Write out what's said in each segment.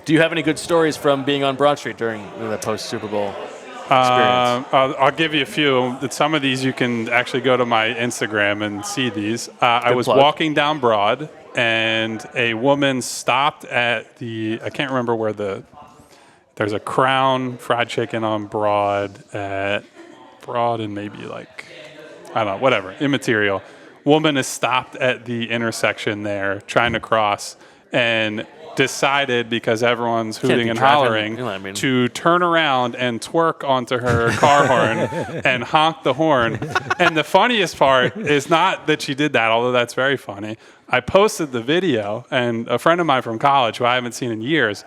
Do you have any good stories from being on Broad Street during the post-Super Bowl experience? I'll give you a few. Some of these you can actually go to my Instagram and see these. I was walking down Broad, and a woman stopped at I can't remember where there's a Crown Fried Chicken on Broad and maybe like, I don't know, whatever, immaterial. Woman is stopped at the intersection there trying to cross and decided, because everyone's hooting and hollering, to turn around and twerk onto her car horn and honk the horn. And the funniest part is not that she did that, although that's very funny. I posted the video, and a friend of mine from college, who I haven't seen in years,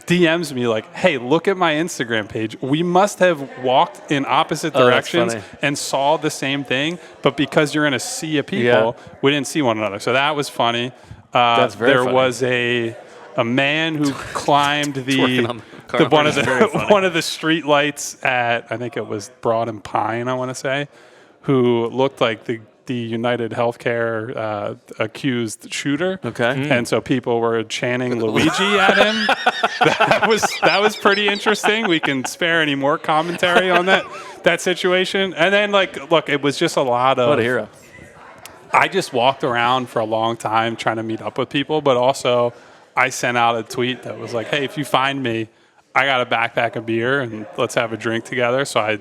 DMs me like, hey, look at my Instagram page. We must have walked in opposite directions and saw the same thing, but because you're in a sea of people, we didn't see one another. So that was funny. That's very funny. There was a man who climbed one of the street lights at, I think it was Broad and Pine, I want to say, who looked like the United Healthcare accused shooter. Okay. And so people were chanting Luigi at him. That was pretty interesting. We can spare any more commentary on that situation. And then, look, it was just a lot of... What a hero. I just walked around for a long time trying to meet up with people, but also I sent out a tweet that was like, hey, if you find me, I got a backpack of beer and let's have a drink together. So I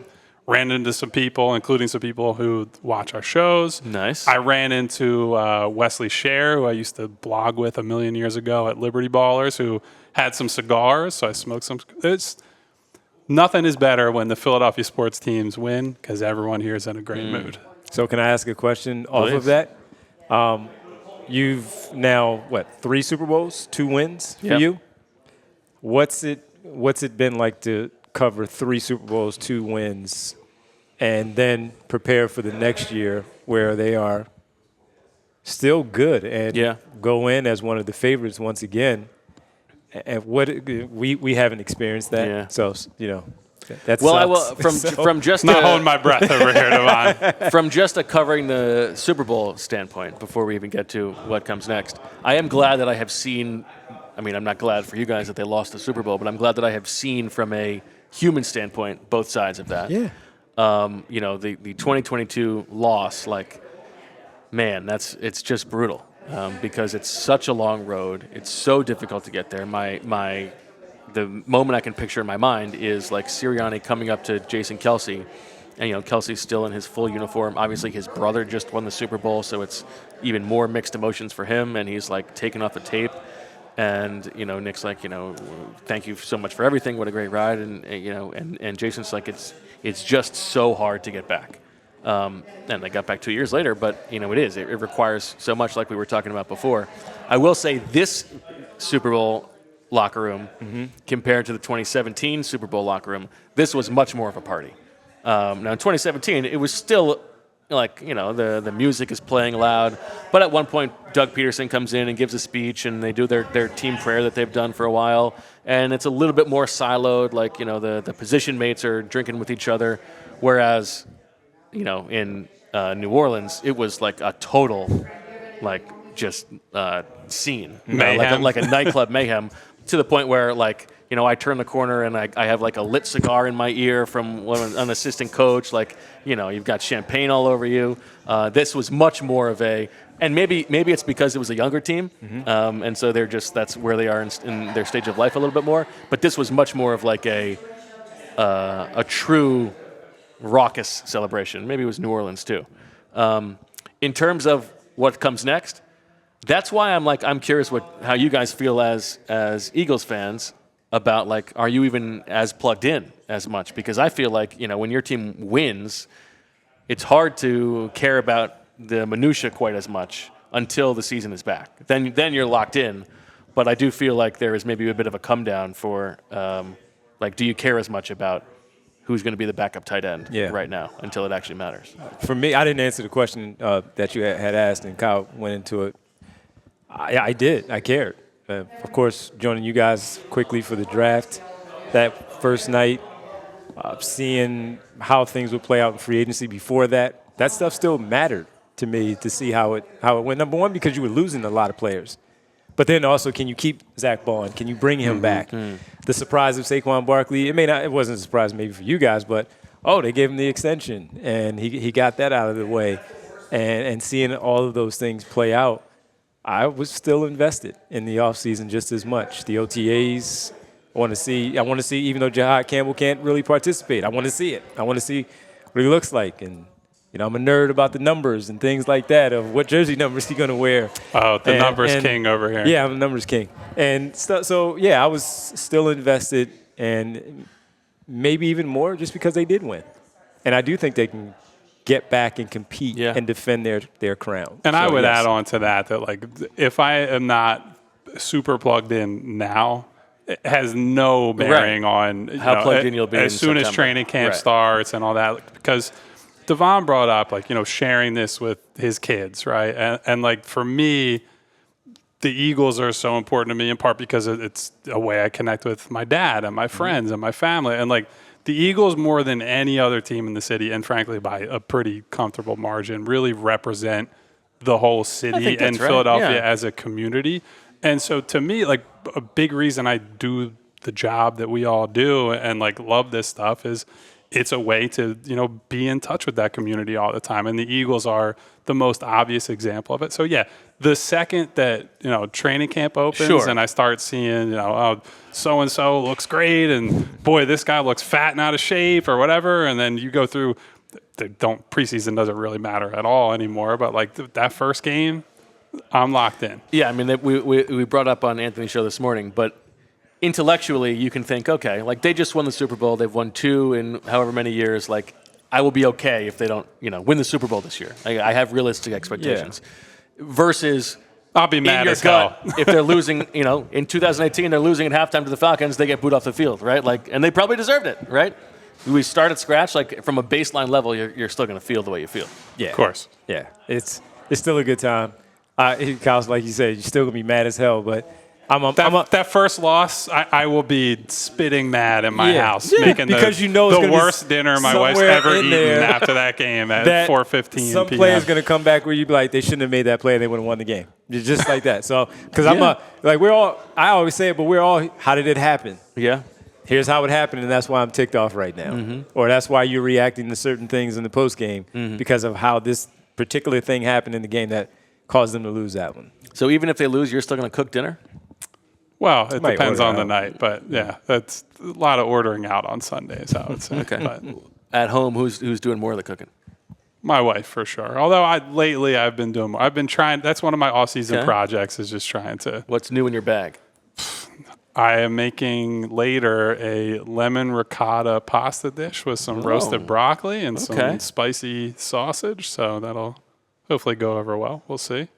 ran into some people, including some people who watch our shows. Nice. I ran into Wesley Scher, who I used to blog with a million years ago at Liberty Ballers, who had some cigars. So I smoked some. Nothing is better when the Philadelphia sports teams win, because everyone here is in a great mood. So can I ask a question off of that? You've now, 3 Super Bowls, 2 wins for you? What's it been like to cover 3 Super Bowls, 2 wins, and then prepare for the next year where they are still good and go in as one of the favorites once again? And we haven't experienced that, so that from just not holding my breath over here, Devon. From just a covering the Super Bowl standpoint, before we even get to what comes next, I am glad that I have seen. I mean, I'm not glad for you guys that they lost the Super Bowl, but I'm glad that I have seen from a human standpoint both sides of that. Yeah. The 2022 loss, it's just brutal because it's such a long road. It's so difficult to get there. The moment I can picture in my mind is like Sirianni coming up to Jason Kelce, and Kelce's still in his full uniform. Obviously, his brother just won the Super Bowl, so it's even more mixed emotions for him, and he's like taking off the tape. And Nick's like, thank you so much for everything. What a great ride, and Jason's like, it's just so hard to get back. And they got back 2 years later, but it requires so much, like we were talking about before. I will say this Super Bowl locker room compared to the 2017 Super Bowl locker room, this was much more of a party. Now in 2017, it was still the music is playing loud, but at one point Doug Peterson comes in and gives a speech, and they do their team prayer that they've done for a while, and it's a little bit more siloed, the position mates are drinking with each other, whereas in New Orleans it was like a total scene, like a nightclub mayhem, to the point where I turn the corner and I have a lit cigar in my ear from an assistant coach. You've got champagne all over you. This was much more of and maybe it's because it was a younger team, and so that's where they are in their stage of life a little bit more. But this was much more of a true raucous celebration. Maybe it was New Orleans too. In terms of what comes next, that's why I'm curious how you guys feel as Eagles fans about are you even as plugged in as much? Because I feel when your team wins, it's hard to care about the minutia quite as much until the season is back. Then you're locked in. But I do feel like there is maybe a bit of a come down for do you care as much about who's going to be the backup tight end right now until it actually matters? For me, I didn't answer the question that you had asked, and Kyle went into it. I did. I cared. Of course, joining you guys quickly for the draft, that first night, seeing how things would play out in free agency before that stuff still mattered to me to see how it went. Number one, because you were losing a lot of players. But then also, can you keep Zach Bond? Can you bring him back? The surprise of Saquon Barkley, it wasn't a surprise maybe for you guys, but they gave him the extension, and he got that out of the way. And seeing all of those things play out, I was still invested in the offseason just as much. The OTAs, I want to see, even though Jahad Campbell can't really participate, I want to see it. I want to see what he looks like. And I'm a nerd about the numbers and things like that of what jersey numbers he's going to wear. Oh, the numbers king over here. Yeah, I'm the numbers king. And so, I was still invested, and maybe even more just because they did win. And I do think they can get back and compete and defend their crown. And I would add on to that like if I am not super plugged in now, it has no bearing on how plugged in you'll be as soon as training camp starts and all that, because Devon brought up sharing this with his kids, right? And like for me, the Eagles are so important to me in part because it's a way I connect with my dad and my friends and my family, and like the Eagles, more than any other team in the city, and frankly by a pretty comfortable margin, really represent the whole city and Philadelphia as a community. And so to me, like a big reason I do the job that we all do and like love this stuff is it's a way to, be in touch with that community all the time. And the Eagles are the most obvious example of it. So yeah, the second that, training camp opens and I start seeing, so-and-so looks great and boy, this guy looks fat and out of shape or whatever. And then you go through, preseason doesn't really matter at all anymore. But like that first game, I'm locked in. Yeah, I mean, we brought up on Anthony's show this morning, but intellectually you can think, okay, like they just won the Super Bowl. They've won 2 in however many years. Like I will be okay if they don't, win the Super Bowl this year. I have realistic expectations. Versus I'll be mad as hell if they're losing, in 2018 they're losing at halftime to the Falcons, they get booed off the field, right? Like, and they probably deserved it, right? We start at scratch, like from a baseline level, you're still going to feel the way you feel. Yeah, of course. Yeah, it's still a good time. Kyle's like you said, you're still gonna be mad as hell, but that first loss, I will be spitting mad in my house, making because the worst dinner my wife's ever eaten after that game at 4:15 p.m. Some player's gonna come back where you be like, they shouldn't have made that play and they would have won the game, just like that. So, because I always say it, but we're all, how did it happen? Yeah. Here's how it happened, and that's why I'm ticked off right now, or that's why you're reacting to certain things in the post game because of how this particular thing happened in the game that caused them to lose that one. So even if they lose, you're still going to cook dinner? Well, it depends on the night, but yeah, that's a lot of ordering out on Sundays, I would say. Okay. But at home, who's doing more of the cooking? My wife, for sure. Although lately I've been doing more. I've been trying. That's one of my off-season projects is just trying to. What's new in your bag? I am making later a lemon ricotta pasta dish with some roasted broccoli and some spicy sausage. So that'll hopefully go over well. We'll see.